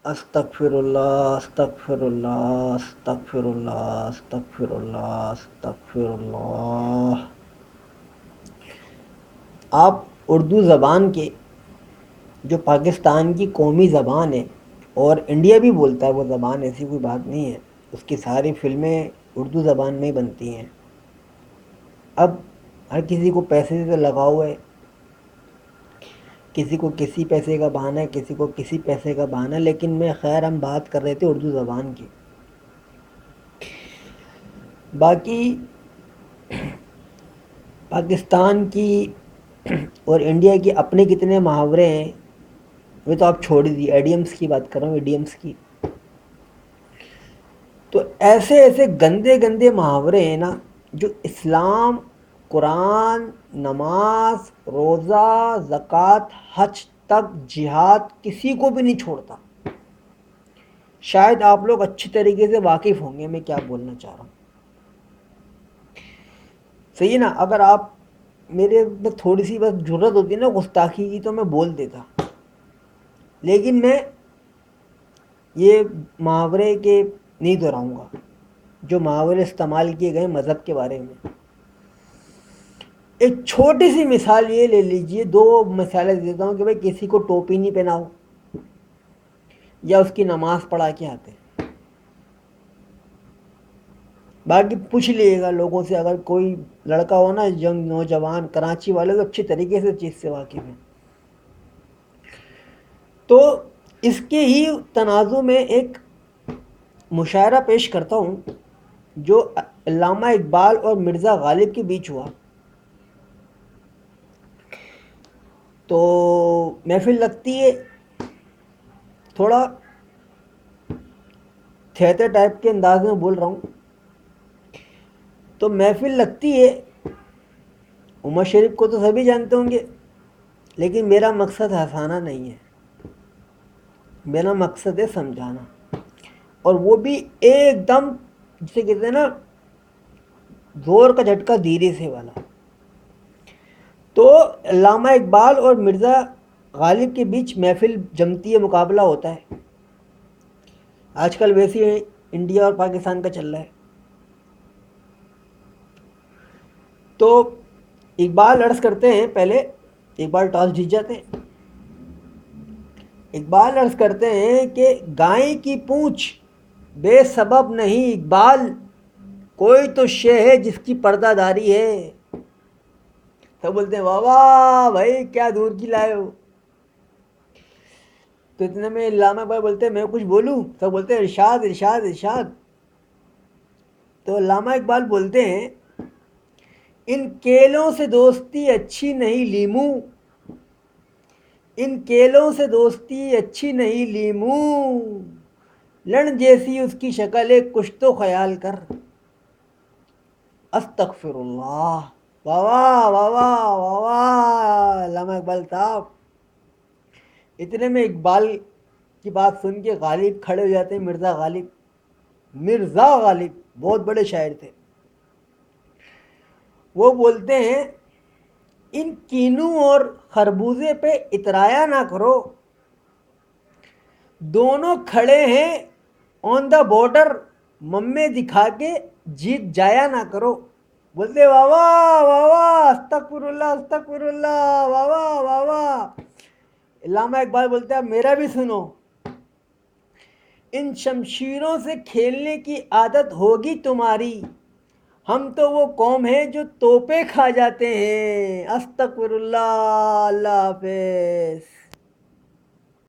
استغفر اللہ استغفر اللہ استغفر اللہ استغفر اللہ استغفر اللہ۔ آپ اردو زبان کے، جو پاکستان کی قومی زبان ہے اور انڈیا بھی بولتا ہے وہ زبان، ایسی کوئی بات نہیں ہے، اس کی ساری فلمیں اردو زبان میں ہی بنتی ہیں۔ اب ہر کسی کو پیسے سے لگاؤ ہے، کسی کو کسی پیسے کا بہانہ ہے، کسی کو کسی پیسے کا بہانہ ہے، لیکن میں خیر ہم بات کر رہے تھے اردو زبان کی۔ باقی پاکستان کی اور انڈیا کی اپنے کتنے محاورے ہیں وہ تو آپ چھوڑ دیجیے، ایڈیمس کی بات کر رہا ہوں، ایڈیمس کی۔ تو ایسے ایسے گندے گندے محاورے ہیں نا، جو اسلام، قرآن، نماز، روزہ، زکوٰۃ، حج تک، جہاد، کسی کو بھی نہیں چھوڑتا۔ شاید آپ لوگ اچھی طریقے سے واقف ہوں گے میں کیا بولنا چاہ رہا ہوں، صحیح نا؟ اگر آپ میرے میں تھوڑی سی بس جرت ہوتی نا گستاخی کی تو میں بول دیتا، لیکن میں یہ محاورے کے نہیں دہراؤں گا جو محاورے استعمال کیے گئے مذہب کے بارے میں۔ ایک چھوٹی سی مثال یہ لے لیجئے، دو مثالیں دیتا ہوں کہ بھائی کسی کو ٹوپی نہیں پہناؤ یا اس کی نماز پڑھا کے آتے۔ باقی پوچھ لیے گا لوگوں سے، اگر کوئی لڑکا ہو نا ینگ نوجوان کراچی والے تو اچھی طریقے سے چیز سے واقف ہیں۔ تو اس کے ہی تناظر میں ایک مشاعرہ پیش کرتا ہوں جو علامہ اقبال اور مرزا غالب کے بیچ ہوا۔ تو محفل لگتی ہے، تھوڑا تھیٹر ٹائپ کے انداز میں بول رہا ہوں، تو محفل لگتی ہے، عمر شریف کو تو سبھی جانتے ہوں گے، لیکن میرا مقصد ہنسانا نہیں ہے، میرا مقصد ہے سمجھانا، اور وہ بھی ایک دم جسے کہتے ہیں نا زور کا جھٹکا دھیرے سے والا۔ تو علامہ اقبال اور مرزا غالب کے بیچ محفل جمتی ہے، مقابلہ ہوتا ہے۔ آج کل ویسے انڈیا اور پاکستان کا چل رہا ہے۔ تو اقبال عرض کرتے ہیں، پہلے اقبال ٹاس جیت جاتے ہیں۔ اقبال عرض کرتے ہیں کہ گائے کی پونچھ بے سبب نہیں اقبال، کوئی تو شے ہے جس کی پردہ داری ہے۔ سب بولتے ہیں واہ واہ بھائی کیا دور کی لائے ہو۔ تو اتنے میں علامہ اقبال بولتے ہیں میں کچھ بولوں؟ سب بولتے ہیں ارشاد ارشاد ارشاد۔ تو علامہ اقبال بولتے ہیں ان کیلوں سے دوستی اچھی نہیں لیموں، ان کیلوں سے دوستی اچھی نہیں لیموں، لڑ جیسی اس کی شکل ہے کچھ تو خیال کر۔ استغفر اللہ، واہ واہ واہ واہ واہ واہ علامہ اقبال صاحب۔ اتنے میں اقبال کی بات سن کے غالب کھڑے ہو جاتے ہیں، مرزا غالب، مرزا غالب بہت بڑے شاعر تھے۔ وہ بولتے ہیں ان کینوں اور خربوزے پہ اترایا نہ کرو، دونوں کھڑے ہیں آن دا بارڈر، ممے دکھا کے جیت جایا نہ کرو۔ بولتے واہ واہ واہ واہ استغفر اللہ استغفر اللہ، واہ واہ واہ واہ۔ علامہ اقبال بولتے ہیں اب میرا بھی سنو، ان شمشیروں سے کھیلنے کی عادت ہوگی تمہاری، ہم تو وہ قوم ہیں جو توپیں کھا جاتے ہیں۔ استغفر اللہ، اللہ حافظ۔